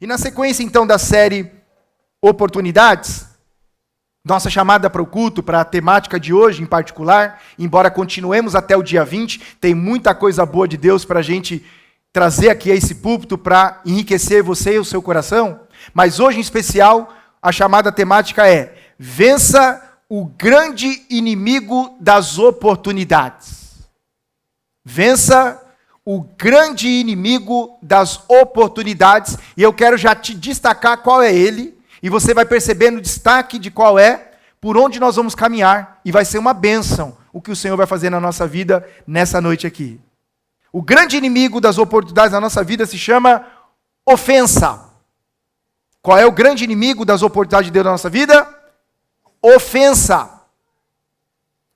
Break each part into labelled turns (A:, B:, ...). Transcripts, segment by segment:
A: E na sequência, então, da série Oportunidades, nossa chamada para o culto, para a temática de hoje em particular, embora continuemos até o dia 20, tem muita coisa boa de Deus para a gente trazer aqui a esse púlpito para enriquecer você e o seu coração, mas hoje em especial, a chamada temática é: vença o grande inimigo das oportunidades. Vença o grande inimigo das oportunidades, e eu quero já te destacar qual é ele, e você vai perceber no destaque de qual é, por onde nós vamos caminhar, e vai ser uma bênção o que o Senhor vai fazer na nossa vida nessa noite aqui. O grande inimigo das oportunidades na nossa vida se chama ofensa. Qual é o grande inimigo das oportunidades de Deus na nossa vida? Ofensa.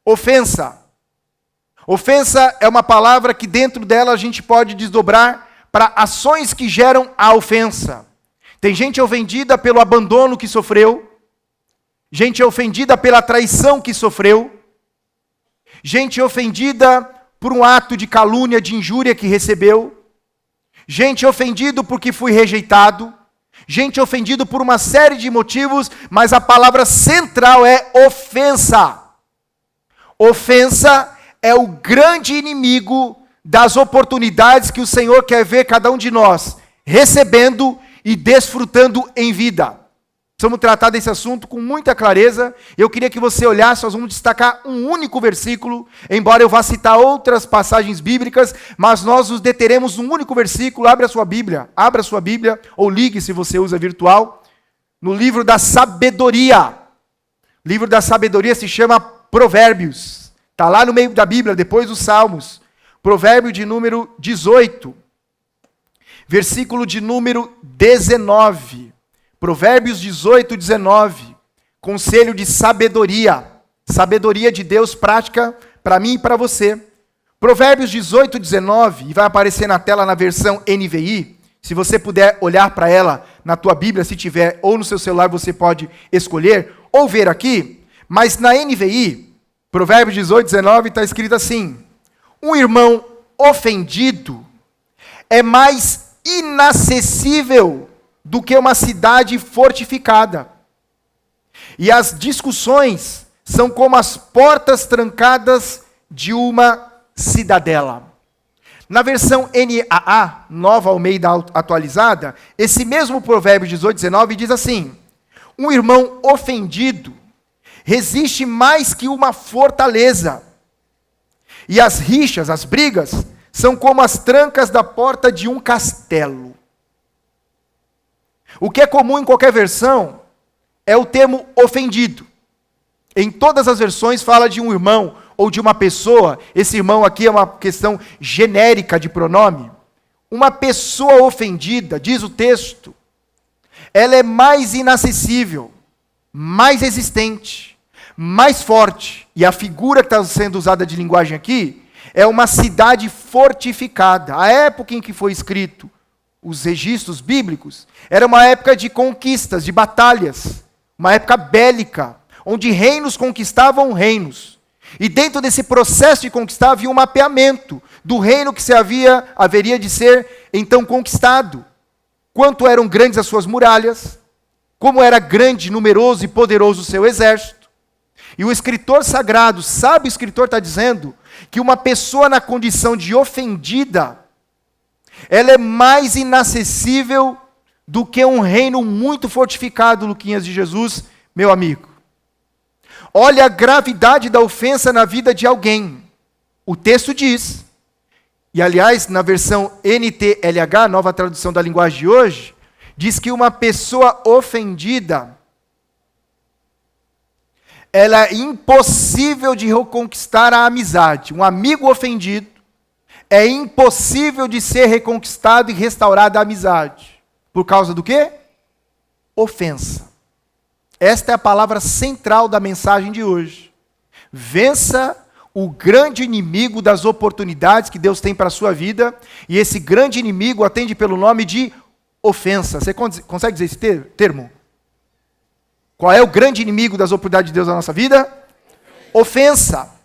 A: Ofensa. Ofensa é uma palavra que dentro dela a gente pode desdobrar para ações que geram a ofensa. Tem gente ofendida pelo abandono que sofreu, gente ofendida pela traição que sofreu, gente ofendida por um ato de calúnia, de injúria que recebeu, gente ofendido porque foi rejeitado, gente ofendido por uma série de motivos, mas a palavra central é ofensa. Ofensa é o grande inimigo das oportunidades que o Senhor quer ver cada um de nós recebendo e desfrutando em vida. Vamos tratar desse assunto com muita clareza. Eu queria que você olhasse, nós vamos destacar um único versículo, embora eu vá citar outras passagens bíblicas, mas nós nos deteremos num único versículo. Abra a sua Bíblia, ou ligue se você usa virtual, no livro da sabedoria. O livro da sabedoria se chama Provérbios. Está lá no meio da Bíblia, depois dos Salmos. Provérbio de número 18, versículo de número 19. Provérbios 18, 19. Conselho de sabedoria. Sabedoria de Deus prática para mim e para você. Provérbios 18, 19. E vai aparecer na tela na versão NVI. Se você puder olhar para ela na tua Bíblia, se tiver, ou no seu celular, você pode escolher, ou ver aqui. Mas na NVI, Provérbios 18, 19, está escrito assim: um irmão ofendido é mais inacessível do que uma cidade fortificada. E as discussões são como as portas trancadas de uma cidadela. Na versão NAA, Nova Almeida Atualizada, esse mesmo Provérbio 18, 19 diz assim: um irmão ofendido resiste mais que uma fortaleza. E as rixas, as brigas, são como as trancas da porta de um castelo. O que é comum em qualquer versão é o termo ofendido. Em todas as versões fala de um irmão ou de uma pessoa. Esse irmão aqui é uma questão genérica de pronome. Uma pessoa ofendida, diz o texto, ela é mais inacessível, mais resistente, mais forte. E a figura que está sendo usada de linguagem aqui é uma cidade fortificada. A época em que foi escrito os registros bíblicos era uma época de conquistas, de batalhas, uma época bélica, onde reinos conquistavam reinos. E dentro desse processo de conquistar havia um mapeamento do reino que haveria de ser então conquistado. Quanto eram grandes as suas muralhas, como era grande, numeroso e poderoso o seu exército. E o escritor sagrado, sabe, o escritor está dizendo que uma pessoa na condição de ofendida, ela é mais inacessível do que um reino muito fortificado, Luquinhas de Jesus, meu amigo. Olha a gravidade da ofensa na vida de alguém. O texto diz, e aliás, na versão NTLH, nova tradução da linguagem de hoje, diz que uma pessoa ofendida, ela é impossível de reconquistar a amizade. Um amigo ofendido, é impossível de ser reconquistado e restaurada a amizade. Por causa do quê? Ofensa. Esta é a palavra central da mensagem de hoje. Vença o grande inimigo das oportunidades que Deus tem para a sua vida, e esse grande inimigo atende pelo nome de ofensa. Você consegue dizer esse termo? Qual é o grande inimigo das oportunidades de Deus na nossa vida? Ofensa.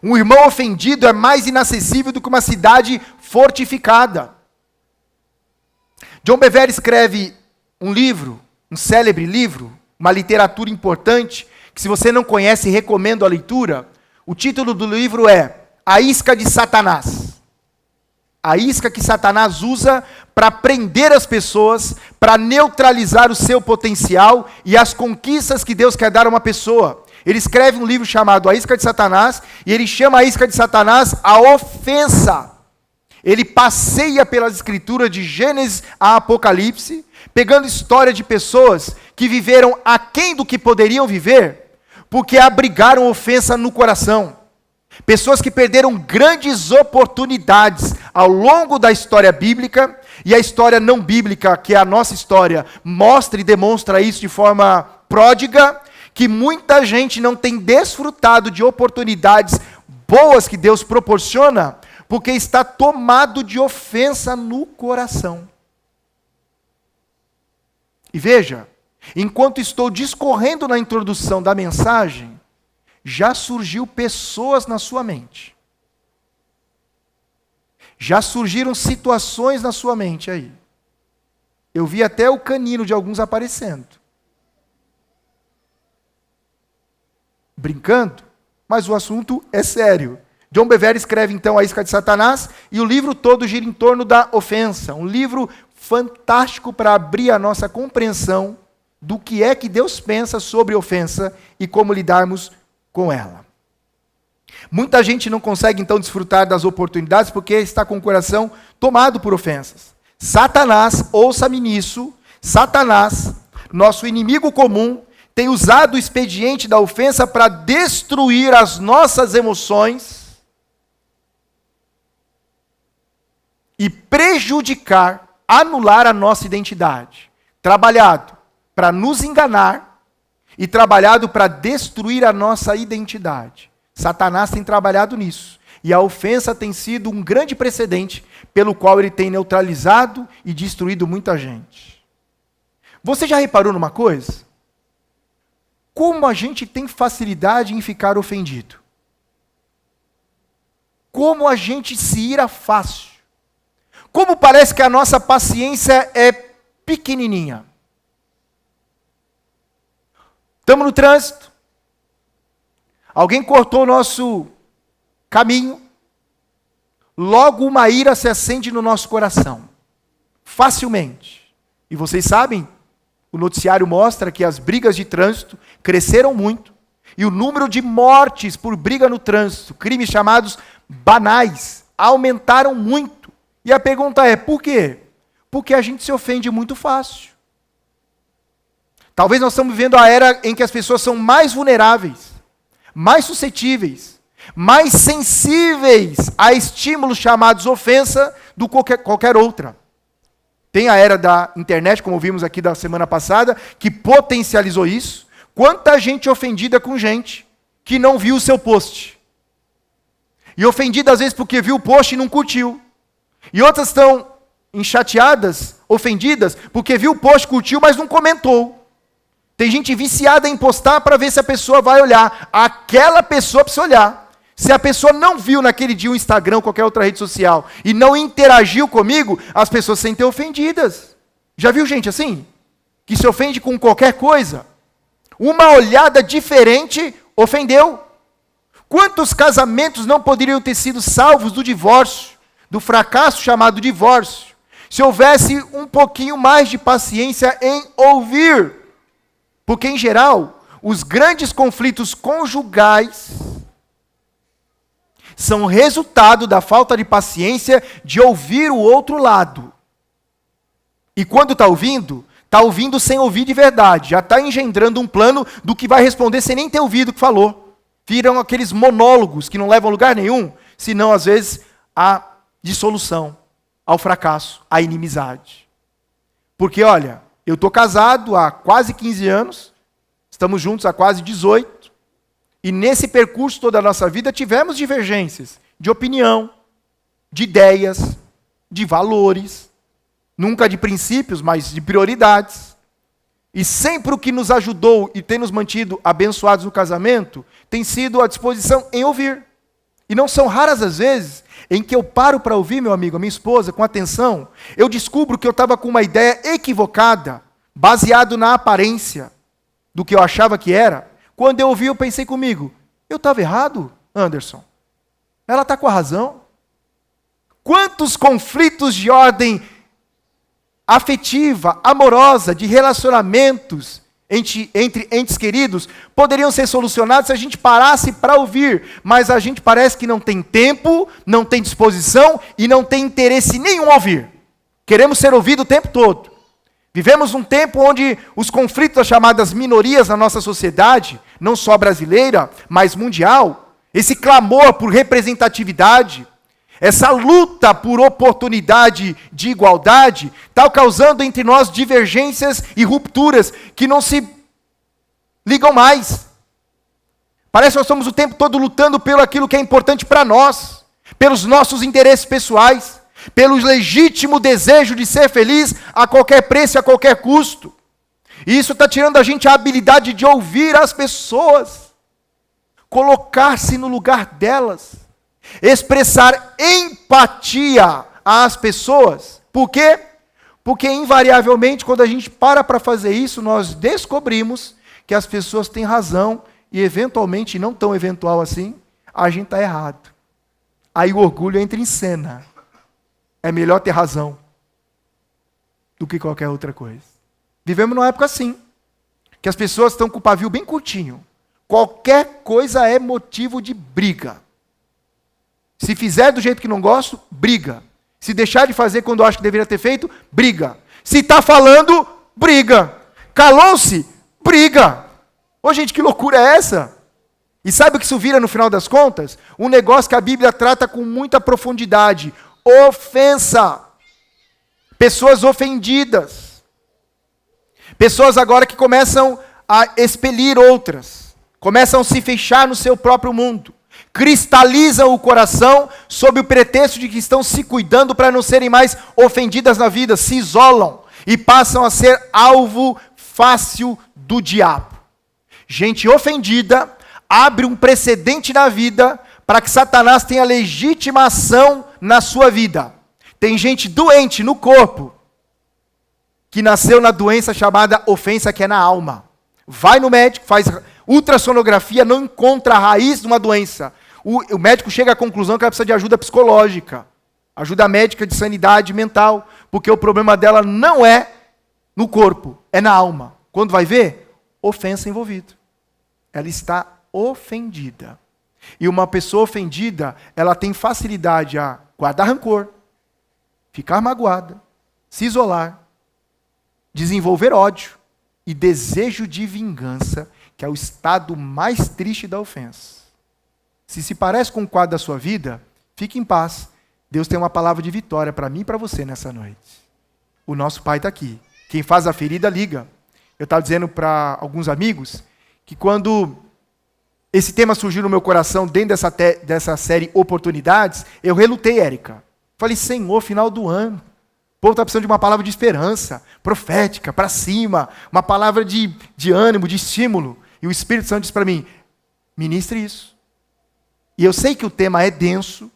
A: Um irmão ofendido é mais inacessível do que uma cidade fortificada. John Bevere escreve um livro, um célebre livro, uma literatura importante, que se você não conhece, recomendo a leitura. O título do livro é A Isca de Satanás. A isca que Satanás usa para prender as pessoas, para neutralizar o seu potencial e as conquistas que Deus quer dar a uma pessoa. Ele escreve um livro chamado A Isca de Satanás, e ele chama a isca de Satanás a ofensa. Ele passeia pelas escrituras de Gênesis a Apocalipse, pegando história de pessoas que viveram aquém do que poderiam viver, porque abrigaram ofensa no coração. Pessoas que perderam grandes oportunidades ao longo da história bíblica, e a história não bíblica, que é a nossa história, mostra e demonstra isso de forma pródiga, que muita gente não tem desfrutado de oportunidades boas que Deus proporciona, porque está tomado de ofensa no coração. E veja, enquanto estou discorrendo na introdução da mensagem, já surgiu pessoas na sua mente. Já surgiram situações na sua mente aí. Eu vi até o canino de alguns aparecendo. Brincando, mas o assunto é sério. John Bevere escreve então A Isca de Satanás, e o livro todo gira em torno da ofensa. Um livro fantástico para abrir a nossa compreensão do que é que Deus pensa sobre ofensa e como lidarmos com ela. Muita gente não consegue então desfrutar das oportunidades porque está com o coração tomado por ofensas. Satanás, ouça-me nisso, Satanás, nosso inimigo comum, tem usado o expediente da ofensa para destruir as nossas emoções e prejudicar, anular a nossa identidade. Trabalhado para nos enganar e trabalhado para destruir a nossa identidade. Satanás tem trabalhado nisso. E a ofensa tem sido um grande precedente pelo qual ele tem neutralizado e destruído muita gente. Você já reparou numa coisa? Como a gente tem facilidade em ficar ofendido. Como a gente se ira fácil. Como parece que a nossa paciência é pequenininha. Estamos no trânsito. Alguém cortou o nosso caminho. Logo uma ira se acende no nosso coração. Facilmente. E vocês sabem, o noticiário mostra que as brigas de trânsito cresceram muito. E o número de mortes por briga no trânsito, crimes chamados banais, aumentaram muito. E a pergunta é, por quê? Porque a gente se ofende muito fácil. Talvez nós estamos vivendo a era em que as pessoas são mais vulneráveis, mais suscetíveis, mais sensíveis a estímulos chamados ofensa do que qualquer outra. Tem a era da internet, como vimos aqui da semana passada, que potencializou isso. Quanta gente ofendida com gente que não viu o seu post. E ofendida às vezes porque viu o post e não curtiu. E outras estão enxateadas, ofendidas, porque viu o post, curtiu, mas não comentou. Tem gente viciada em postar para ver se a pessoa vai olhar. Aquela pessoa precisa olhar. Se a pessoa não viu naquele dia o Instagram ou qualquer outra rede social e não interagiu comigo, as pessoas se sentem ofendidas. Já viu gente assim? Que se ofende com qualquer coisa? Uma olhada diferente ofendeu. Quantos casamentos não poderiam ter sido salvos do divórcio, do fracasso chamado divórcio, se houvesse um pouquinho mais de paciência em ouvir? Porque, em geral, os grandes conflitos conjugais são resultado da falta de paciência de ouvir o outro lado. E quando está ouvindo sem ouvir de verdade. Já está engendrando um plano do que vai responder sem nem ter ouvido o que falou. Viram aqueles monólogos que não levam a lugar nenhum, senão, às vezes, à dissolução, ao fracasso, à inimizade. Porque, olha, eu estou casado há quase 15 anos, estamos juntos há quase 18, e nesse percurso toda a nossa vida tivemos divergências de opinião, de ideias, de valores, nunca de princípios, mas de prioridades. E sempre o que nos ajudou e tem nos mantido abençoados no casamento tem sido a disposição em ouvir. E não são raras as vezes em que eu paro para ouvir meu amigo, a minha esposa, com atenção, eu descubro que eu estava com uma ideia equivocada, baseado na aparência do que eu achava que era. Quando eu ouvi, eu pensei comigo, eu estava errado, Anderson? Ela está com a razão? Quantos conflitos de ordem afetiva, amorosa, de relacionamentos entre entes queridos, poderiam ser solucionados se a gente parasse para ouvir, mas a gente parece que não tem tempo, não tem disposição e não tem interesse nenhum a ouvir. Queremos ser ouvidos o tempo todo. Vivemos um tempo onde os conflitos das chamadas minorias na nossa sociedade, não só brasileira, mas mundial, esse clamor por representatividade, essa luta por oportunidade de igualdade, está causando entre nós divergências e rupturas que não se ligam mais. Parece que nós estamos o tempo todo lutando pelo aquilo que é importante para nós, pelos nossos interesses pessoais, pelo legítimo desejo de ser feliz a qualquer preço e a qualquer custo. E isso está tirando da gente a habilidade de ouvir as pessoas, colocar-se no lugar delas, expressar empatia às pessoas. Por quê? Porque invariavelmente, quando a gente para fazer isso, nós descobrimos que as pessoas têm razão e eventualmente, não tão eventual assim, a gente está errado. Aí o orgulho entra em cena. É melhor ter razão do que qualquer outra coisa. Vivemos numa época assim, que as pessoas estão com o pavio bem curtinho. Qualquer coisa é motivo de briga. Se fizer do jeito que não gosto, briga. Se deixar de fazer quando acho que deveria ter feito, briga. Se está falando, briga. Calou-se, briga. Ô gente, que loucura é essa? E sabe o que isso vira no final das contas? Um negócio que a Bíblia trata com muita profundidade. Ofensa. Pessoas ofendidas. Pessoas agora que começam a expelir outras. Começam a se fechar no seu próprio mundo. Cristalizam o coração sob o pretexto de que estão se cuidando para não serem mais ofendidas na vida, se isolam e passam a ser alvo fácil do diabo. Gente ofendida abre um precedente na vida para que Satanás tenha legítima ação na sua vida. Tem gente doente no corpo que nasceu na doença chamada ofensa, que é na alma. Vai no médico, faz ultrassonografia, não encontra a raiz de uma doença. O médico chega à conclusão que ela precisa de ajuda psicológica, ajuda médica de sanidade mental, porque o problema dela não é no corpo, é na alma. Quando vai ver, ofensa envolvida. Ela está ofendida. E uma pessoa ofendida, ela tem facilidade a guardar rancor, ficar magoada, se isolar, desenvolver ódio e desejo de vingança, que é o estado mais triste da ofensa. Se parece com o quadro da sua vida, fique em paz. Deus tem uma palavra de vitória para mim e para você nessa noite. O nosso Pai está aqui. Quem faz a ferida, liga. Eu estava dizendo para alguns amigos que quando esse tema surgiu no meu coração dentro dessa série Oportunidades, eu relutei, Érica. Falei, Senhor, final do ano. O povo está precisando de uma palavra de esperança, profética, para cima, uma palavra de ânimo, de estímulo. E o Espírito Santo disse para mim, ministre isso. E eu sei que o tema é denso,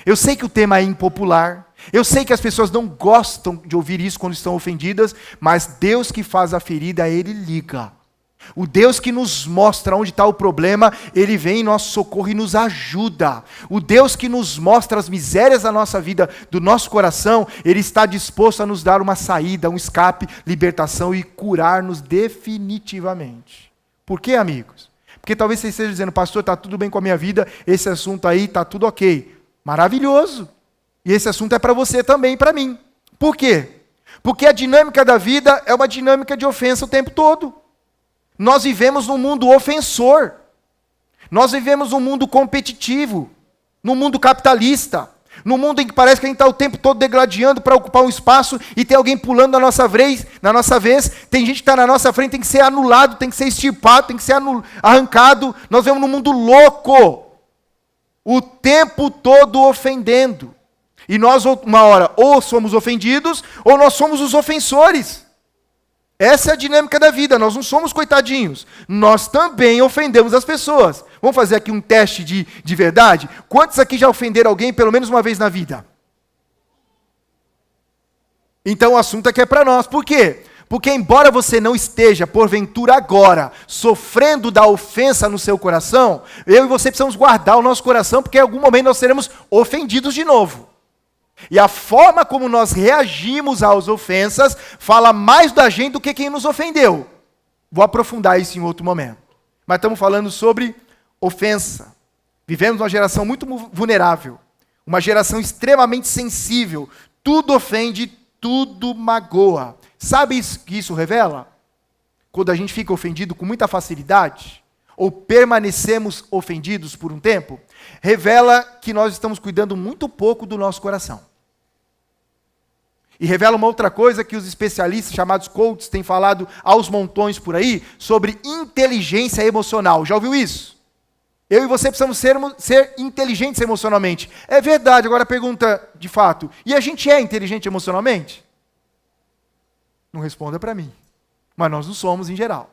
A: eu sei que o tema é impopular, eu sei que as pessoas não gostam de ouvir isso quando estão ofendidas, mas Deus que faz a ferida, Ele liga. O Deus que nos mostra onde está o problema, Ele vem em nosso socorro e nos ajuda. O Deus que nos mostra as misérias da nossa vida, do nosso coração, Ele está disposto a nos dar uma saída, um escape, libertação e curar-nos definitivamente. Por quê, amigos? Porque talvez você esteja dizendo, pastor, está tudo bem com a minha vida, esse assunto aí está tudo ok. Maravilhoso. E esse assunto é para você também e para mim. Por quê? Porque a dinâmica da vida é uma dinâmica de ofensa o tempo todo. Nós vivemos num mundo ofensor. Nós vivemos num mundo competitivo, num mundo capitalista, num mundo em que parece que a gente está o tempo todo degladiando para ocupar um espaço e tem alguém pulando na nossa vez, tem gente que está na nossa frente, tem que ser anulado, tem que ser extirpado, tem que ser arrancado. Nós vivemos num mundo louco, o tempo todo ofendendo. E nós, uma hora, ou somos ofendidos, ou nós somos os ofensores. Essa é a dinâmica da vida, nós não somos coitadinhos. Nós também ofendemos as pessoas. Vamos fazer aqui um teste de verdade? Quantos aqui já ofenderam alguém pelo menos uma vez na vida? Então o assunto aqui é para nós. Por quê? Porque embora você não esteja, porventura agora, sofrendo da ofensa no seu coração, eu e você precisamos guardar o nosso coração, porque em algum momento nós seremos ofendidos de novo. E a forma como nós reagimos às ofensas fala mais da gente do que quem nos ofendeu. Vou aprofundar isso em outro momento. Mas estamos falando sobre ofensa. Vivemos uma geração muito vulnerável, uma geração extremamente sensível. Tudo ofende, tudo magoa. Sabe o que isso revela? Quando a gente fica ofendido com muita facilidade, ou permanecemos ofendidos por um tempo, revela que nós estamos cuidando muito pouco do nosso coração. E revela uma outra coisa que os especialistas chamados coaches têm falado aos montões por aí, sobre inteligência emocional. Já ouviu isso? Eu e você precisamos ser inteligentes emocionalmente. É verdade, agora a pergunta de fato, e a gente é inteligente emocionalmente? Não responda para mim. Mas nós não somos em geral.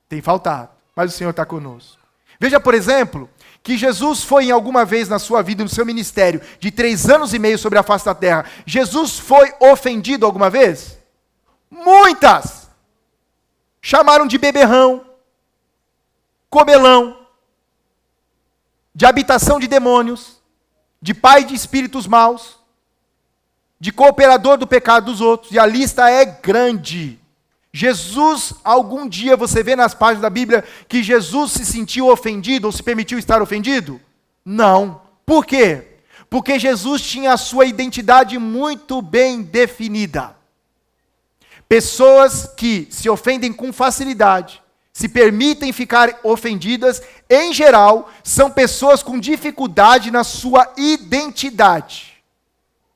A: Tem faltado, mas o Senhor está conosco. Veja, por exemplo, que Jesus foi em alguma vez na sua vida, no seu ministério, de 3 anos e meio sobre a face da terra, Jesus foi ofendido alguma vez? Muitas! Chamaram de beberrão, comelão, de habitação de demônios, de pai de espíritos maus, de cooperador do pecado dos outros, e a lista é grande. Jesus, algum dia você vê nas páginas da Bíblia que Jesus se sentiu ofendido ou se permitiu estar ofendido? Não. Por quê? Porque Jesus tinha a sua identidade muito bem definida. Pessoas que se ofendem com facilidade, se permitem ficar ofendidas, em geral, são pessoas com dificuldade na sua identidade.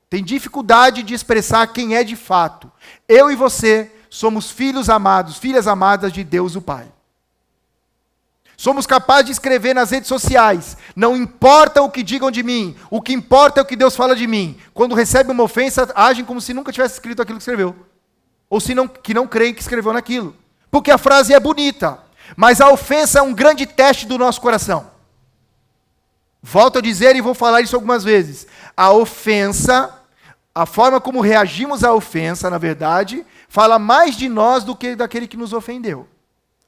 A: Tem dificuldade de expressar quem é de fato. Eu e você somos filhos amados, filhas amadas de Deus o Pai. Somos capazes de escrever nas redes sociais, não importa o que digam de mim, o que importa é o que Deus fala de mim. Quando recebe uma ofensa, agem como se nunca tivesse escrito aquilo que escreveu. Ou que não creem que escreveu naquilo. Porque a frase é bonita, mas a ofensa é um grande teste do nosso coração. Volto a dizer e vou falar isso algumas vezes. A ofensa, a forma como reagimos à ofensa, na verdade, fala mais de nós do que daquele que nos ofendeu.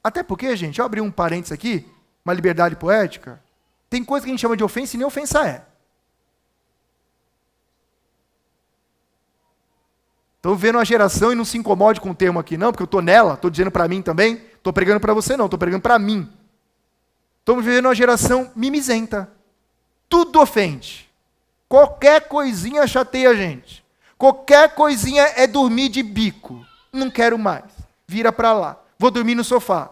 A: Até porque, gente, eu abri um parênteses aqui, uma liberdade poética, tem coisa que a gente chama de ofensa e nem ofensa é. Estou vendo uma geração e não se incomode com o termo aqui não, porque eu estou nela, estou dizendo para mim também, estou pregando para você não, estou pregando para mim. Estamos vivendo uma geração mimizenta. Tudo ofende. Qualquer coisinha chateia a gente. Qualquer coisinha é dormir de bico. Não quero mais. Vira para lá. Vou dormir no sofá.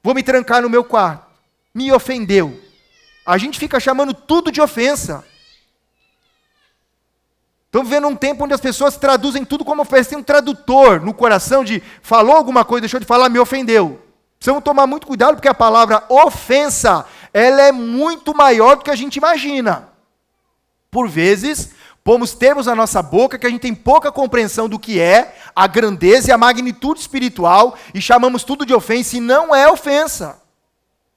A: Vou me trancar no meu quarto. Me ofendeu. A gente fica chamando tudo de ofensa. Estamos vivendo um tempo onde as pessoas traduzem tudo como ofensa. Tem um tradutor no coração de falou alguma coisa, deixou de falar, me ofendeu. Precisamos tomar muito cuidado porque a palavra ofensa, ela é muito maior do que a gente imagina. Por vezes, pomos termos na nossa boca que a gente tem pouca compreensão do que é a grandeza e a magnitude espiritual e chamamos tudo de ofensa e não é ofensa.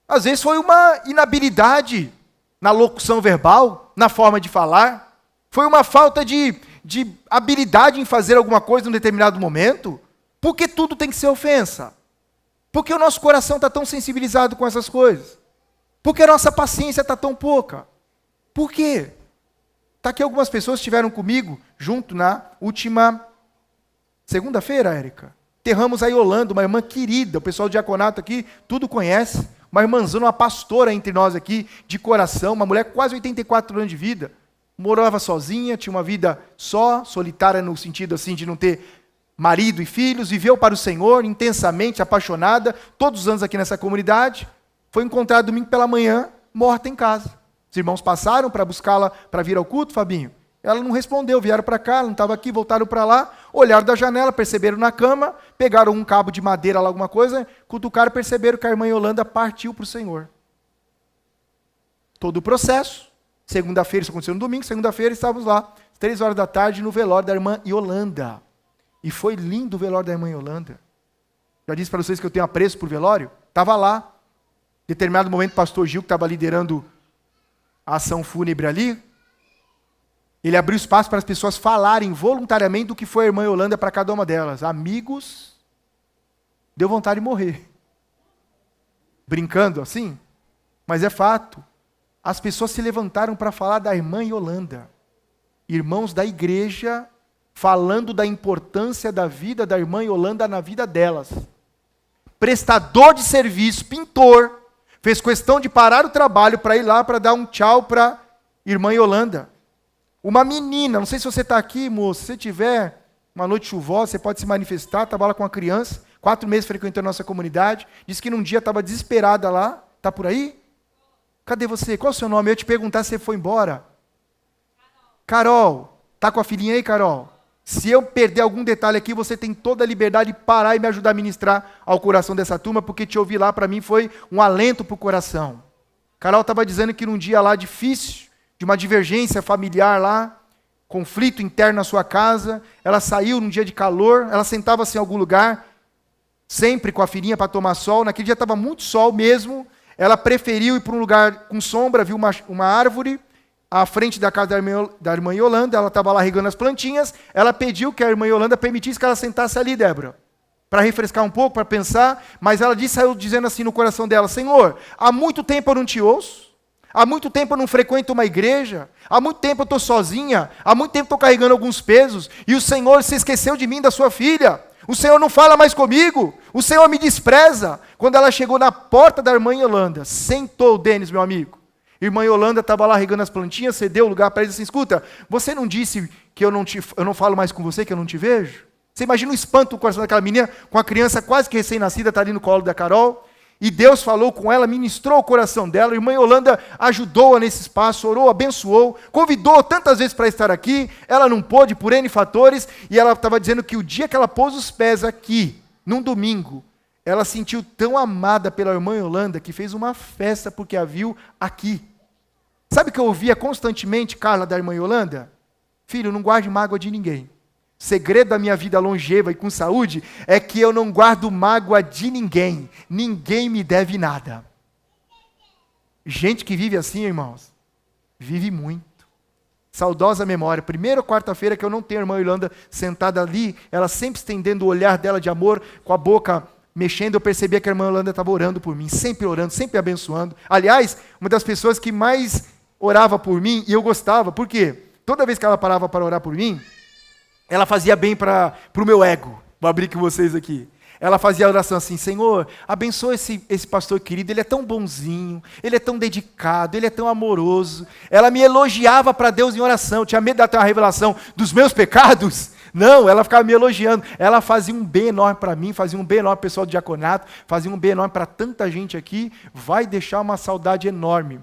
A: Às vezes foi uma inabilidade na locução verbal, na forma de falar. Foi uma falta de habilidade em fazer alguma coisa em um determinado momento. Por que tudo tem que ser ofensa? Porque o nosso coração está tão sensibilizado com essas coisas? Porque a nossa paciência está tão pouca? Por quê? Está aqui algumas pessoas que estiveram comigo junto na última segunda-feira, Érica. Enterramos a Yolanda, uma irmã querida, o pessoal do diaconato aqui, tudo conhece. Uma irmãzona, uma pastora entre nós aqui, de coração, uma mulher com quase 84 anos de vida. Morava sozinha, tinha uma vida só, solitária no sentido assim de não ter marido e filhos, viveu para o Senhor, intensamente, apaixonada, todos os anos aqui nessa comunidade. Foi encontrada domingo pela manhã, morta em casa. Os irmãos passaram para buscá-la para vir ao culto, Fabinho. Ela não respondeu, vieram para cá, ela não estava aqui, voltaram para lá, olharam da janela, perceberam na cama, pegaram um cabo de madeira lá, alguma coisa, cutucaram e perceberam que a irmã Yolanda partiu para o Senhor. Todo o processo. Segunda-feira, isso aconteceu no domingo, segunda-feira estávamos lá, 3 horas da tarde, no velório da irmã Yolanda. E foi lindo o velório da irmã Yolanda. Já disse para vocês que eu tenho apreço por velório? Estava lá. determinado momento, o pastor Gil, que estava liderando a ação fúnebre ali, ele abriu espaço para as pessoas falarem voluntariamente do que foi a irmã Yolanda para cada uma delas. Amigos, deu vontade de morrer. Brincando assim, mas é fato. As pessoas se levantaram para falar da irmã Yolanda. Irmãos da igreja falando da importância da vida da irmã Yolanda na vida delas. Prestador de serviço, pintor, fez questão de parar o trabalho para ir lá para dar um tchau para a irmã Yolanda. Uma menina, não sei se você está aqui, moço, se você tiver uma noite chuvosa, você pode se manifestar, estava lá com uma criança, 4 meses frequentando a nossa comunidade, disse que num dia estava desesperada lá, está por aí? Cadê você? Qual é o seu nome? Eu ia te perguntar se você foi embora. Carol, está com a filhinha aí, Carol? Se eu perder algum detalhe aqui, você tem toda a liberdade de parar e me ajudar a ministrar ao coração dessa turma, porque te ouvir lá para mim foi um alento para o coração. Carol estava dizendo que num dia lá difícil, de uma divergência familiar lá, conflito interno na sua casa, ela saiu num dia de calor, ela sentava-se em algum lugar, sempre com a filhinha para tomar sol, naquele dia estava muito sol mesmo, ela preferiu ir para um lugar com sombra, viu uma árvore, à frente da casa da irmã Yolanda, ela estava lá regando as plantinhas, ela pediu que a irmã Yolanda permitisse que ela sentasse ali, Débora, para refrescar um pouco, para pensar, mas ela saiu dizendo assim no coração dela, Senhor, há muito tempo eu não te ouço, há muito tempo eu não frequento uma igreja, há muito tempo eu estou sozinha, há muito tempo estou carregando alguns pesos, e o Senhor se esqueceu de mim, da sua filha, o Senhor não fala mais comigo, o Senhor me despreza. Quando ela chegou na porta da irmã Yolanda, sentou o Denis, meu amigo, irmã Yolanda estava lá regando as plantinhas, cedeu o lugar para ele e disse assim, escuta, você não disse que eu não falo mais com você, que eu não te vejo? Você imagina o espanto no coração daquela menina, com a criança quase que recém-nascida, está ali no colo da Carol, e Deus falou com ela, ministrou o coração dela, a irmã Yolanda ajudou-a nesse espaço, orou, abençoou, convidou tantas vezes para estar aqui, ela não pôde por N fatores, e ela estava dizendo que o dia que ela pôs os pés aqui, num domingo, ela sentiu tão amada pela irmã Yolanda, que fez uma festa porque a viu aqui. Sabe o que eu ouvia constantemente, Carla, da irmã Yolanda? Filho, não guarde mágoa de ninguém. Segredo da minha vida longeva e com saúde é que eu não guardo mágoa de ninguém. Ninguém me deve nada. Gente que vive assim, irmãos, vive muito. Saudosa memória. Primeira quarta-feira que eu não tenho a irmã Yolanda sentada ali, ela sempre estendendo o olhar dela de amor, com a boca mexendo, eu percebia que a irmã Yolanda estava orando por mim, sempre orando, sempre abençoando. Aliás, uma das pessoas que mais orava por mim, e eu gostava, por quê? Toda vez que ela parava para orar por mim, ela fazia bem para o meu ego. Vou abrir com vocês aqui. Ela fazia a oração assim, Senhor, abençoa esse pastor querido, ele é tão bonzinho, ele é tão dedicado, ele é tão amoroso. Ela me elogiava para Deus em oração, tinha medo de ter uma revelação dos meus pecados. Não, ela ficava me elogiando. Ela fazia um bem enorme para mim, fazia um bem enorme para o pessoal do diaconato, fazia um bem enorme para tanta gente aqui, vai deixar uma saudade enorme.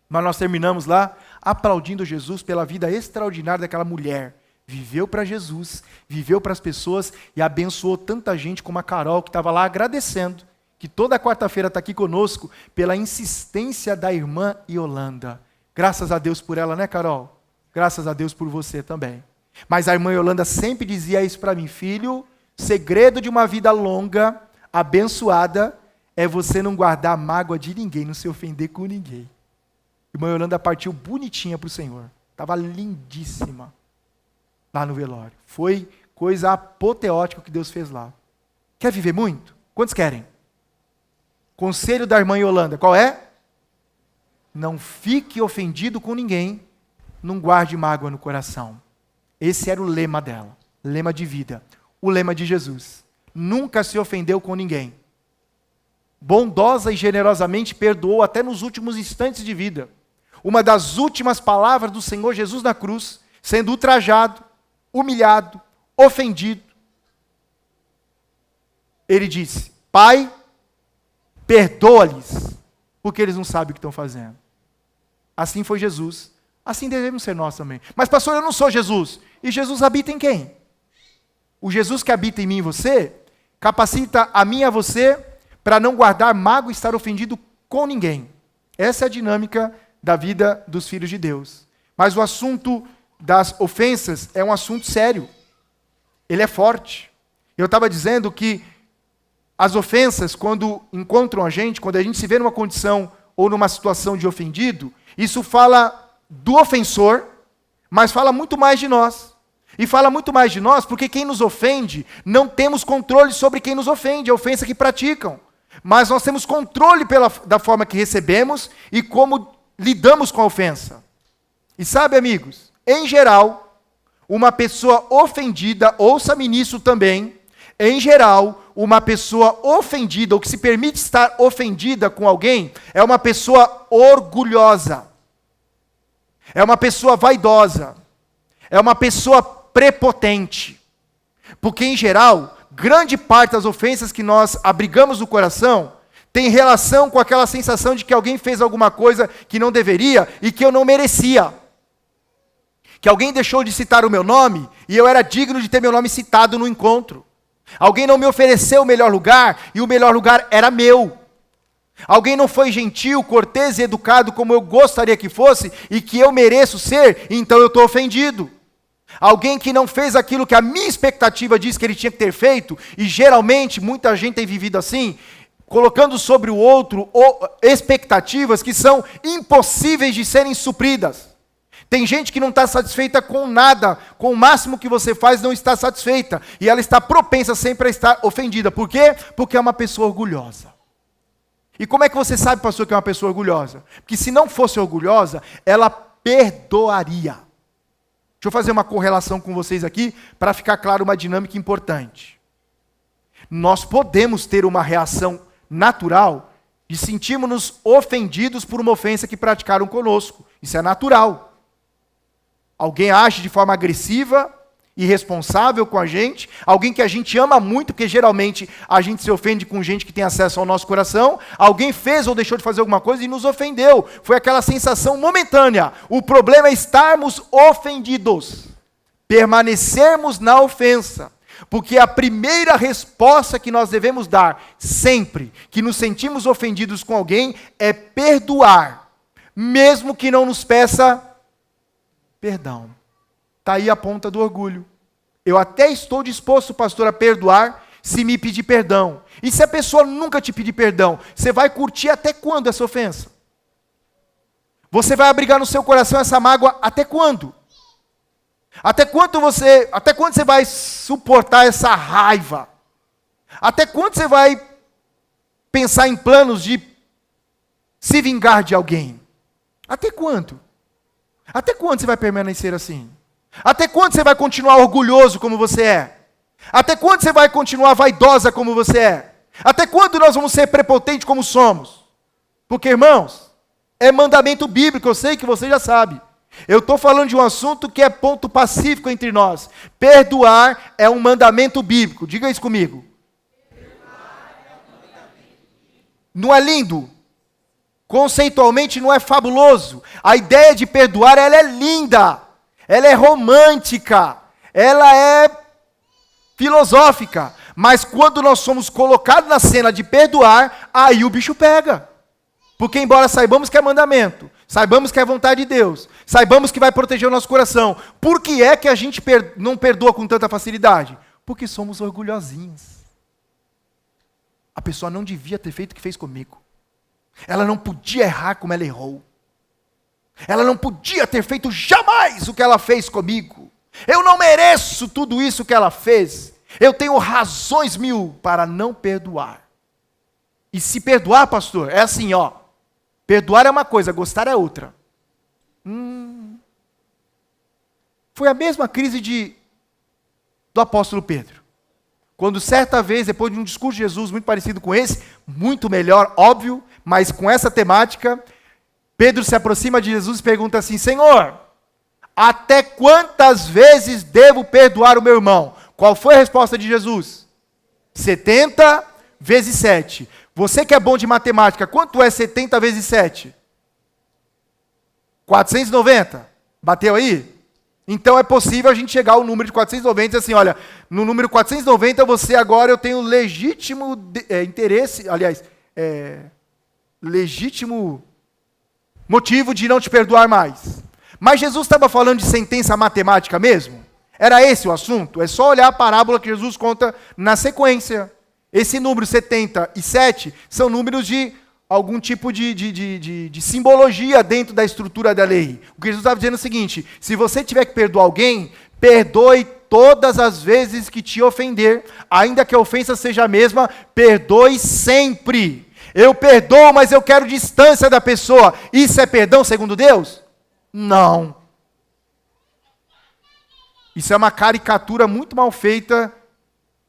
A: Mas nós terminamos lá aplaudindo Jesus pela vida extraordinária daquela mulher. Viveu para Jesus, viveu para as pessoas e abençoou tanta gente como a Carol, que estava lá agradecendo, que toda quarta-feira está aqui conosco, pela insistência da irmã Yolanda. Graças a Deus por ela, né, Carol? Graças a Deus por você também. Mas a irmã Yolanda sempre dizia isso para mim, filho, segredo de uma vida longa, abençoada, é você não guardar mágoa de ninguém, não se ofender com ninguém. A irmã Yolanda partiu bonitinha para o Senhor, estava lindíssima. Lá no velório. Foi coisa apoteótica que Deus fez lá. Quer viver muito? Quantos querem? Conselho da irmã Yolanda, qual é? Não fique ofendido com ninguém, não guarde mágoa no coração. Esse era o lema dela, lema de vida, o lema de Jesus. Nunca se ofendeu com ninguém. Bondosa e generosamente perdoou até nos últimos instantes de vida. Uma das últimas palavras do Senhor Jesus na cruz, sendo ultrajado, humilhado, ofendido. Ele disse, Pai, perdoa-lhes, porque eles não sabem o que estão fazendo. Assim foi Jesus, assim devemos ser nós também. Mas pastor, eu não sou Jesus. E Jesus habita em quem? O Jesus que habita em mim e você, capacita a mim e a você, para não guardar mágoa e estar ofendido com ninguém. Essa é a dinâmica da vida dos filhos de Deus. Mas o assunto das ofensas é um assunto sério. Ele é forte. Eu estava dizendo que as ofensas, quando encontram a gente, quando a gente se vê numa condição ou numa situação de ofendido, isso fala do ofensor, mas fala muito mais de nós. E fala muito mais de nós porque quem nos ofende, não temos controle sobre quem nos ofende, a ofensa que praticam. Mas nós temos controle da forma que recebemos e como lidamos com a ofensa. E sabe, amigos, em geral, uma pessoa ofendida, ouça-me nisso também, em geral, uma pessoa ofendida, ou que se permite estar ofendida com alguém, é uma pessoa orgulhosa, é uma pessoa vaidosa, é uma pessoa prepotente. Porque, em geral, grande parte das ofensas que nós abrigamos no coração tem relação com aquela sensação de que alguém fez alguma coisa que não deveria e que eu não merecia. Que alguém deixou de citar o meu nome e eu era digno de ter meu nome citado no encontro. Alguém não me ofereceu o melhor lugar e o melhor lugar era meu. Alguém não foi gentil, cortês e educado como eu gostaria que fosse e que eu mereço ser, então eu estou ofendido. Alguém que não fez aquilo que a minha expectativa diz que ele tinha que ter feito, e geralmente muita gente tem vivido assim, colocando sobre o outro expectativas que são impossíveis de serem supridas. Tem gente que não está satisfeita com nada, com o máximo que você faz não está satisfeita, e ela está propensa sempre a estar ofendida. Por quê? Porque é uma pessoa orgulhosa. E como é que você sabe, pastor, que é uma pessoa orgulhosa? Porque se não fosse orgulhosa, ela perdoaria. Deixa eu fazer uma correlação com vocês aqui, para ficar claro uma dinâmica importante. Nós podemos ter uma reação natural de sentirmos-nos ofendidos por uma ofensa que praticaram conosco. Isso é natural. Alguém age de forma agressiva, irresponsável com a gente, alguém que a gente ama muito, porque geralmente a gente se ofende com gente que tem acesso ao nosso coração, alguém fez ou deixou de fazer alguma coisa e nos ofendeu. Foi aquela sensação momentânea. O problema é estarmos ofendidos, permanecermos na ofensa, porque a primeira resposta que nós devemos dar, sempre que nos sentimos ofendidos com alguém, é perdoar, mesmo que não nos peça perdão. Está aí a ponta do orgulho. Eu até estou disposto, pastor, a perdoar se me pedir perdão. E se a pessoa nunca te pedir perdão, você vai curtir até quando essa ofensa? Você vai abrigar no seu coração essa mágoa até quando? Até quando você vai suportar essa raiva? Até quando você vai pensar em planos de se vingar de alguém? Até quando? Até quando você vai permanecer assim? Até quando você vai continuar orgulhoso como você é? Até quando você vai continuar vaidosa como você é? Até quando nós vamos ser prepotentes como somos? Porque, irmãos, é mandamento bíblico, eu sei que você já sabe. Eu estou falando de um assunto que é ponto pacífico entre nós. Perdoar é um mandamento bíblico. Diga isso comigo. Não é lindo? Conceitualmente não é fabuloso. A ideia de perdoar, ela é linda. Ela é romântica. Ela é filosófica. Mas quando nós somos colocados na cena de perdoar, aí o bicho pega. Porque embora saibamos que é mandamento, saibamos que é vontade de Deus, saibamos que vai proteger o nosso coração, por que é que a gente não perdoa com tanta facilidade? Porque somos orgulhosinhos. A pessoa não devia ter feito o que fez comigo. Ela não podia errar como ela errou. Ela não podia ter feito jamais o que ela fez comigo. Eu não mereço tudo isso que ela fez. Eu tenho razões mil para não perdoar. E se perdoar, pastor, é assim, ó. Perdoar é uma coisa, gostar é outra. Foi a mesma crise do apóstolo Pedro. Quando certa vez, depois de um discurso de Jesus muito parecido com esse, muito melhor, óbvio, mas com essa temática, Pedro se aproxima de Jesus e pergunta assim: Senhor, até quantas vezes devo perdoar o meu irmão? Qual foi a resposta de Jesus? 70 vezes 7. Você que é bom de matemática, quanto é 70 vezes 7? 490. Bateu aí? Então é possível a gente chegar ao número de 490 e dizer assim, olha, no número 490 eu tenho legítimo interesse, aliás, legítimo motivo de não te perdoar mais. Mas Jesus estava falando de sentença matemática mesmo? Era esse o assunto? É só olhar a parábola que Jesus conta na sequência. Esse número 77 são números de algum tipo de simbologia dentro da estrutura da lei. O que Jesus estava dizendo é o seguinte: se você tiver que perdoar alguém, perdoe todas as vezes que te ofender, ainda que a ofensa seja a mesma, perdoe sempre. Eu perdoo, mas eu quero distância da pessoa. Isso é perdão segundo Deus? Não. Isso é uma caricatura muito mal feita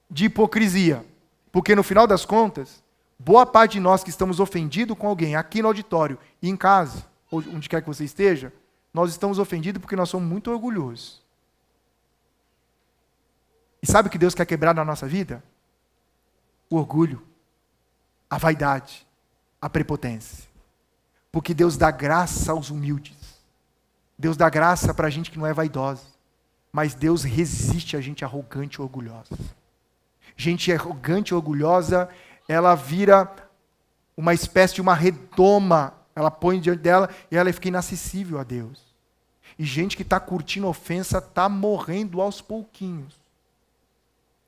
A: de hipocrisia. Porque no final das contas, boa parte de nós que estamos ofendidos com alguém, aqui no auditório e em casa, ou onde quer que você esteja, nós estamos ofendidos porque nós somos muito orgulhosos. E sabe o que Deus quer quebrar na nossa vida? O orgulho, a vaidade, a prepotência. Porque Deus dá graça aos humildes. Deus dá graça para a gente que não é vaidosa. Mas Deus resiste a gente arrogante e orgulhosa. Gente arrogante e orgulhosa, ela vira uma espécie de uma redoma. Ela põe diante dela e ela fica inacessível a Deus. E gente que está curtindo ofensa está morrendo aos pouquinhos.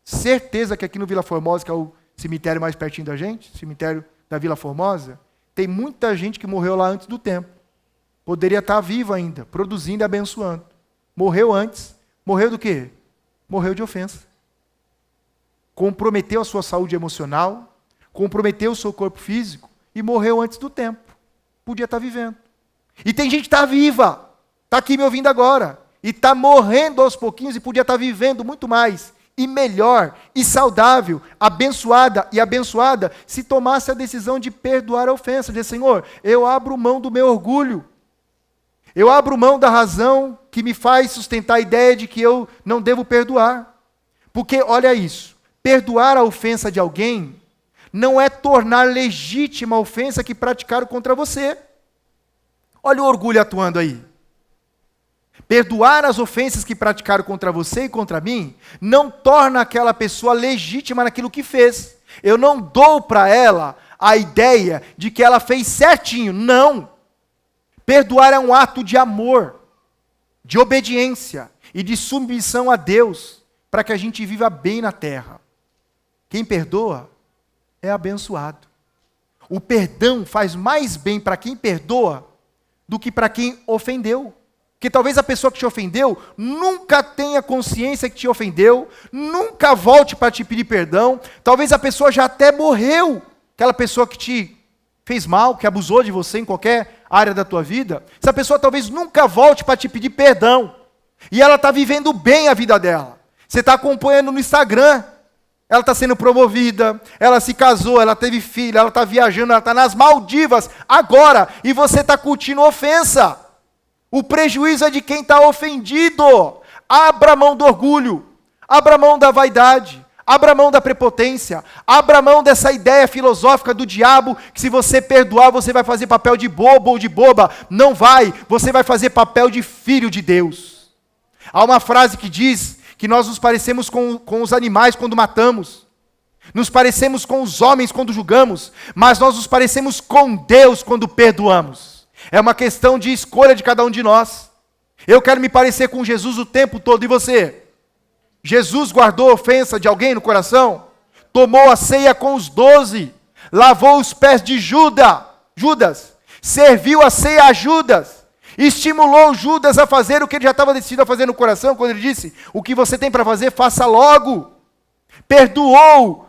A: Certeza que aqui no Vila Formosa, que é o cemitério mais pertinho da gente, cemitério da Vila Formosa, tem muita gente que morreu lá antes do tempo. Poderia estar vivo ainda, produzindo e abençoando. Morreu antes. Morreu do quê? Morreu de ofensa. Comprometeu a sua saúde emocional, comprometeu o seu corpo físico e morreu antes do tempo. Podia estar vivendo. E tem gente que está viva, está aqui me ouvindo agora, e está morrendo aos pouquinhos e podia estar vivendo muito mais, e melhor, e saudável, abençoada e abençoada, se tomasse a decisão de perdoar a ofensa, dizer: Senhor, eu abro mão do meu orgulho, eu abro mão da razão que me faz sustentar a ideia de que eu não devo perdoar. Porque, olha isso, perdoar a ofensa de alguém não é tornar legítima a ofensa que praticaram contra você. Olha o orgulho atuando aí. Perdoar as ofensas que praticaram contra você e contra mim não torna aquela pessoa legítima naquilo que fez. Eu não dou para ela a ideia de que ela fez certinho. Não. Perdoar é um ato de amor, de obediência e de submissão a Deus, para que a gente viva bem na terra. Quem perdoa é abençoado. O perdão faz mais bem para quem perdoa do que para quem ofendeu. Porque talvez a pessoa que te ofendeu nunca tenha consciência que te ofendeu, nunca volte para te pedir perdão. Talvez a pessoa já até morreu, aquela pessoa que te fez mal, que abusou de você em qualquer área da tua vida. Essa pessoa talvez nunca volte para te pedir perdão. E ela está vivendo bem a vida dela. Você está acompanhando no Instagram. Ela está sendo promovida, ela se casou, ela teve filho, ela está viajando, ela está nas Maldivas agora, e você está curtindo ofensa. O prejuízo é de quem está ofendido. Abra mão do orgulho, abra mão da vaidade, abra mão da prepotência, abra mão dessa ideia filosófica do diabo, que se você perdoar, você vai fazer papel de bobo ou de boba. Não vai, você vai fazer papel de filho de Deus. Há uma frase que diz que nós nos parecemos com os animais quando matamos, nos parecemos com os homens quando julgamos, mas nós nos parecemos com Deus quando perdoamos. É uma questão de escolha de cada um de nós. Eu quero me parecer com Jesus o tempo todo, e você? Jesus guardou a ofensa de alguém no coração? Tomou a ceia com os 12, lavou os pés de Judas, serviu a ceia a Judas, estimulou Judas a fazer o que ele já estava decidido a fazer no coração, quando ele disse: o que você tem para fazer, faça logo. Perdoou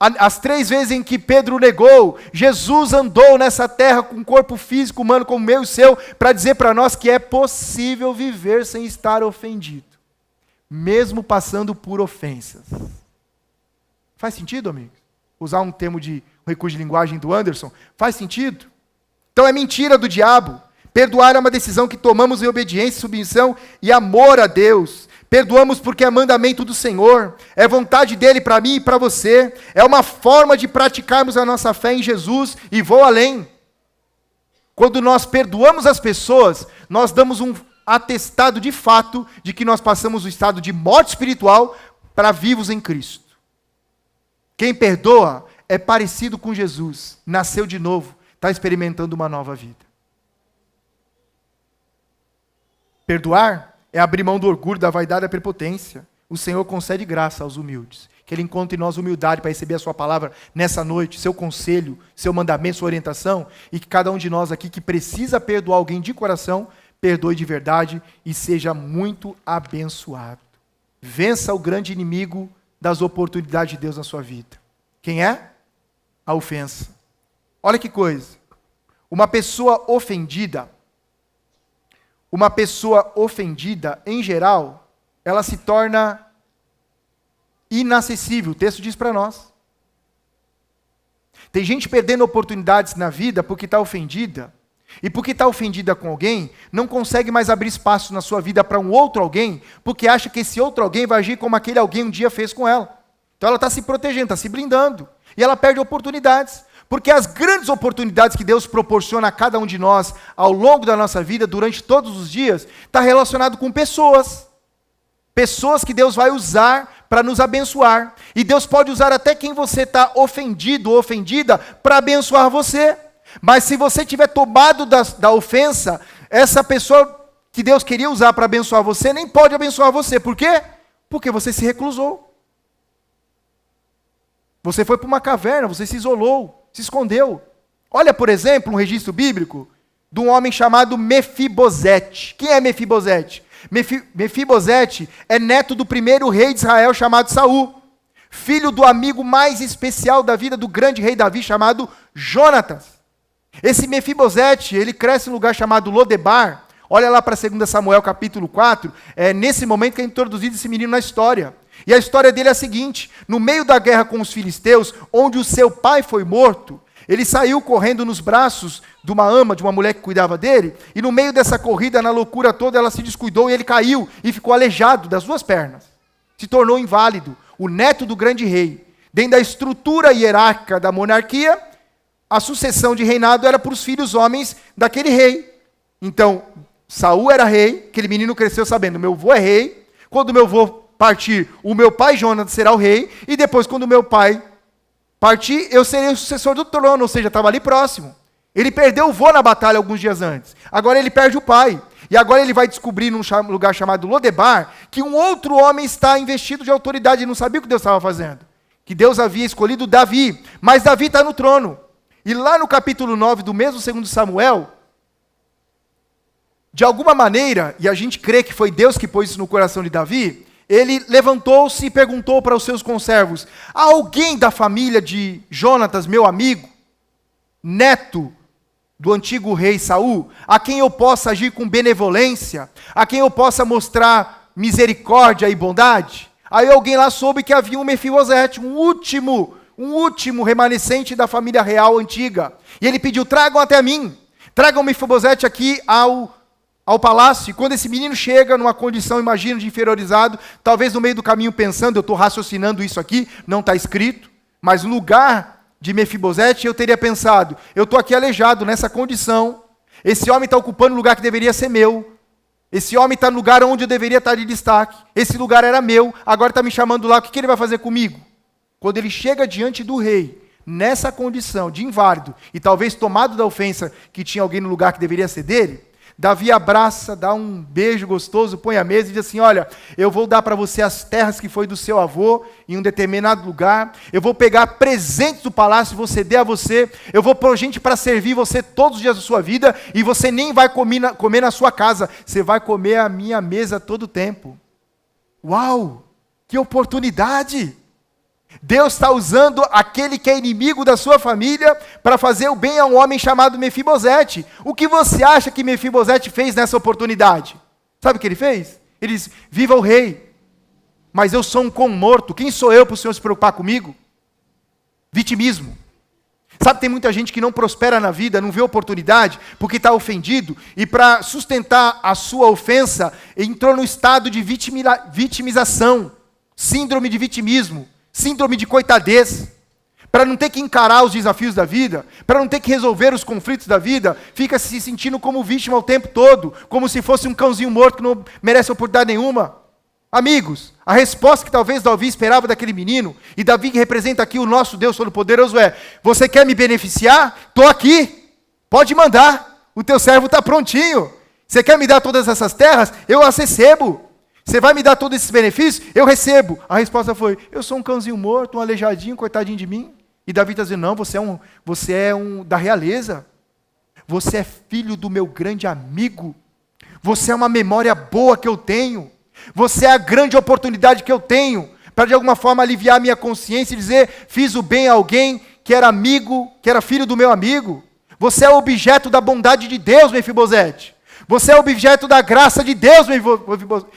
A: as 3 vezes em que Pedro negou. Jesus andou nessa terra com um corpo físico humano como o meu e o seu, para dizer para nós que é possível viver sem estar ofendido, mesmo passando por ofensas. Faz sentido, amigos? Usar um termo de um recurso de linguagem do Anderson, faz sentido? Então é mentira do diabo. Perdoar é uma decisão que tomamos em obediência, submissão e amor a Deus. Perdoamos porque é mandamento do Senhor, é vontade dele para mim e para você, é uma forma de praticarmos a nossa fé em Jesus, e vou além. Quando nós perdoamos as pessoas, nós damos um atestado de fato de que nós passamos do estado de morte espiritual para vivos em Cristo. Quem perdoa é parecido com Jesus, nasceu de novo, está experimentando uma nova vida. Perdoar é abrir mão do orgulho, da vaidade e da prepotência. O Senhor concede graça aos humildes. que Ele encontre em nós humildade para receber a sua palavra nessa noite, seu conselho, seu mandamento, sua orientação, e que cada um de nós aqui que precisa perdoar alguém de coração, perdoe de verdade e seja muito abençoado. Vença o grande inimigo das oportunidades de Deus na sua vida. Quem é? A ofensa. Olha que coisa. Uma pessoa ofendida, em geral, ela se torna inacessível. O texto diz para nós. Tem gente perdendo oportunidades na vida porque está ofendida. E porque está ofendida com alguém, não consegue mais abrir espaço na sua vida para um outro alguém, porque acha que esse outro alguém vai agir como aquele alguém um dia fez com ela. Então ela está se protegendo, está se blindando. E ela perde oportunidades. Porque as grandes oportunidades que Deus proporciona a cada um de nós ao longo da nossa vida, durante todos os dias, está relacionado com pessoas. Pessoas que Deus vai usar para nos abençoar. E Deus pode usar até quem você está ofendido ou ofendida para abençoar você. Mas se você tiver tomado da ofensa, essa pessoa que Deus queria usar para abençoar você, nem pode abençoar você. Por quê? Porque você se reclusou. Você foi para uma caverna, você se isolou, se escondeu. Olha, por exemplo, um registro bíblico de um homem chamado Mefibosete. Quem é Mefibosete? Mefibosete é neto do primeiro rei de Israel chamado Saul, filho do amigo mais especial da vida do grande rei Davi chamado Jonatas. Esse Mefibosete, ele cresce em um lugar chamado Lodebar. Olha lá para 2 Samuel capítulo 4, é nesse momento que é introduzido esse menino na história. E a história dele é a seguinte: no meio da guerra com os filisteus, onde o seu pai foi morto, ele saiu correndo nos braços de uma ama, de uma mulher que cuidava dele, e no meio dessa corrida, na loucura toda, ela se descuidou e ele caiu e ficou aleijado das duas pernas. Se tornou inválido, o neto do grande rei. Dentro da estrutura hierárquica da monarquia, a sucessão de reinado era para os filhos homens daquele rei. Então, Saul era rei, aquele menino cresceu sabendo, meu avô é rei, quando meu avô partir, o meu pai Jonatas será o rei, e depois quando meu pai partir, eu serei o sucessor do trono, ou seja, estava ali próximo. Ele perdeu o vô na batalha alguns dias antes, agora ele perde o pai, e agora ele vai descobrir num lugar chamado Lodebar, que um outro homem está investido de autoridade, e não sabia o que Deus estava fazendo, que Deus havia escolhido Davi, mas Davi está no trono. E lá no capítulo 9 do mesmo 2 Samuel, de alguma maneira, e a gente crê que foi Deus que pôs isso no coração de Davi, ele levantou-se e perguntou para os seus conservos: há alguém da família de Jonatas, meu amigo, neto do antigo rei Saul, a quem eu possa agir com benevolência, a quem eu possa mostrar misericórdia e bondade? Aí alguém lá soube que havia um Mefibosete, um último remanescente da família real antiga. E ele pediu: tragam até mim, tragam Mefibosete aqui ao palácio. E quando esse menino chega numa condição, imagino, de inferiorizado, talvez no meio do caminho pensando, eu estou raciocinando isso aqui, não está escrito, mas no lugar de Mefibosete eu teria pensado, eu estou aqui aleijado nessa condição, esse homem está ocupando o lugar que deveria ser meu, esse homem está no lugar onde eu deveria estar de destaque, esse lugar era meu, agora está me chamando lá, o que ele vai fazer comigo? Quando ele chega diante do rei, nessa condição de inválido, e talvez tomado da ofensa que tinha alguém no lugar que deveria ser dele, Davi abraça, dá um beijo gostoso, põe a mesa e diz assim: olha, eu vou dar para você as terras que foi do seu avô, em um determinado lugar, eu vou pegar presentes do palácio e vou ceder a você, eu vou pôr gente para servir você todos os dias da sua vida, e você nem vai comer na sua casa, você vai comer à minha mesa todo o tempo. Uau, que oportunidade! Deus está usando aquele que é inimigo da sua família para fazer o bem a um homem chamado Mefibosete. O que você acha que Mefibosete fez nessa oportunidade? Sabe o que ele fez? Ele disse: viva o rei, mas eu sou um cão morto, quem sou eu para o Senhor se preocupar comigo? Vitimismo. Sabe, tem muita gente que não prospera na vida, não vê oportunidade, porque está ofendido, e para sustentar a sua ofensa, entrou no estado de vitimização, síndrome de vitimismo, síndrome de coitadez, para não ter que encarar os desafios da vida, para não ter que resolver os conflitos da vida, fica se sentindo como vítima o tempo todo, como se fosse um cãozinho morto que não merece oportunidade nenhuma. Amigos, a resposta que talvez Davi esperava daquele menino, e Davi que representa aqui o nosso Deus Todo-Poderoso é: você quer me beneficiar? Estou aqui, pode mandar, o teu servo está prontinho. Você quer me dar todas essas terras? Eu as recebo. Você vai me dar todos esses benefícios? Eu recebo. A resposta foi, eu sou um cãozinho morto, um aleijadinho, coitadinho de mim. E Davi está dizendo, não, você é um da realeza. Você é filho do meu grande amigo. Você é uma memória boa que eu tenho. Você é a grande oportunidade que eu tenho para de alguma forma aliviar a minha consciência e dizer, fiz o bem a alguém que era amigo, que era filho do meu amigo. Você é objeto da bondade de Deus, Mefibosete. Você é objeto da graça de Deus,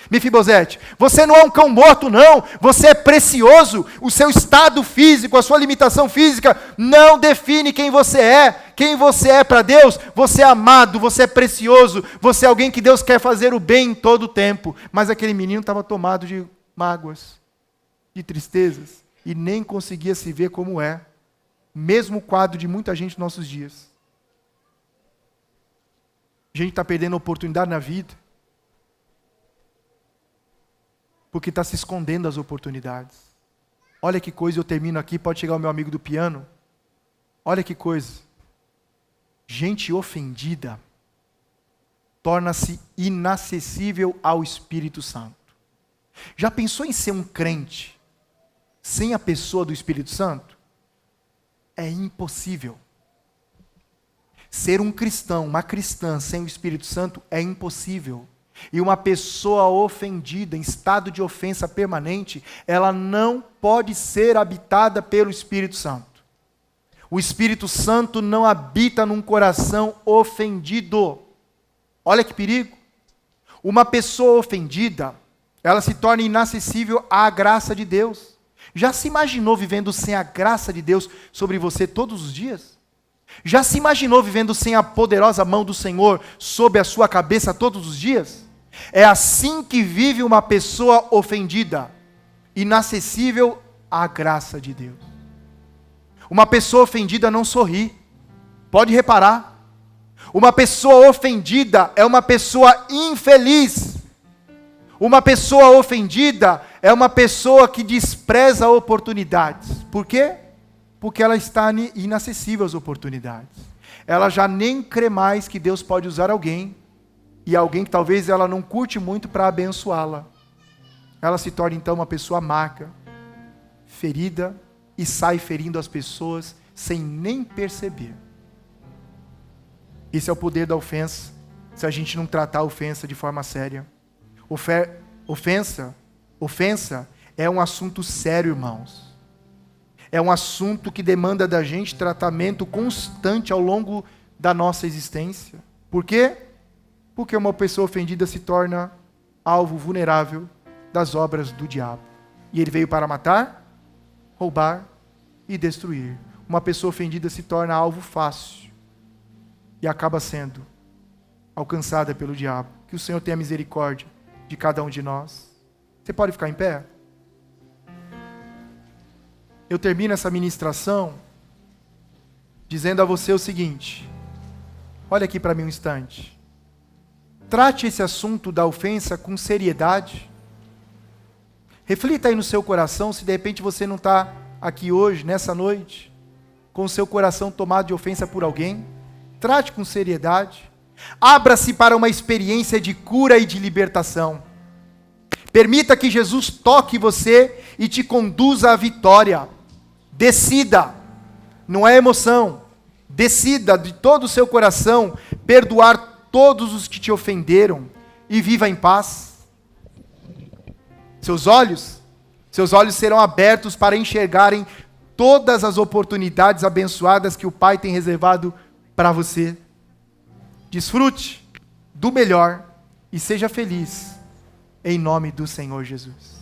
A: Mefibosete. Você não é um cão morto, não. Você é precioso. O seu estado físico, a sua limitação física, não define quem você é. Quem você é para Deus, você é amado, você é precioso. Você é alguém que Deus quer fazer o bem em todo o tempo. Mas aquele menino estava tomado de mágoas, de tristezas, e nem conseguia se ver como é. Mesmo quadro de muita gente nos nossos dias. A gente está perdendo a oportunidade na vida porque está se escondendo das oportunidades. Olha que coisa, eu termino aqui, pode chegar o meu amigo do piano. Olha que coisa. Gente ofendida torna-se inacessível ao Espírito Santo. Já pensou em ser um crente sem a pessoa do Espírito Santo? É impossível. Ser um cristão, uma cristã sem o Espírito Santo é impossível. E uma pessoa ofendida, em estado de ofensa permanente, ela não pode ser habitada pelo Espírito Santo. O Espírito Santo não habita num coração ofendido. Olha que perigo. Uma pessoa ofendida, ela se torna inacessível à graça de Deus. Já se imaginou vivendo sem a graça de Deus sobre você todos os dias? Já se imaginou vivendo sem a poderosa mão do Senhor sobre a sua cabeça todos os dias? É assim que vive uma pessoa ofendida, inacessível à graça de Deus. Uma pessoa ofendida não sorri. Pode reparar. Uma pessoa ofendida é uma pessoa infeliz. Uma pessoa ofendida é uma pessoa que despreza oportunidades. Por quê? Porque ela está inacessível às oportunidades. Ela já nem crê mais que Deus pode usar alguém, e alguém que talvez ela não curte muito para abençoá-la. Ela se torna então uma pessoa amarga, ferida, e sai ferindo as pessoas sem nem perceber. Esse é o poder da ofensa, se a gente não tratar a ofensa de forma séria. Ofensa é um assunto sério, irmãos. É um assunto que demanda da gente tratamento constante ao longo da nossa existência. Por quê? Porque uma pessoa ofendida se torna alvo vulnerável das obras do diabo. E ele veio para matar, roubar e destruir. Uma pessoa ofendida se torna alvo fácil e acaba sendo alcançada pelo diabo. Que o Senhor tenha misericórdia de cada um de nós. Você pode ficar em pé? Eu termino essa ministração dizendo a você o seguinte. Olha aqui para mim um instante. Trate esse assunto da ofensa com seriedade. Reflita aí no seu coração se de repente você não está aqui hoje, nessa noite, com o seu coração tomado de ofensa por alguém. Trate com seriedade. Abra-se para uma experiência de cura e de libertação. Permita que Jesus toque você e te conduza à vitória. Decida, não é emoção, decida de todo o seu coração perdoar todos os que te ofenderam e viva em paz. Seus olhos serão abertos para enxergarem todas as oportunidades abençoadas que o Pai tem reservado para você. Desfrute do melhor e seja feliz em nome do Senhor Jesus.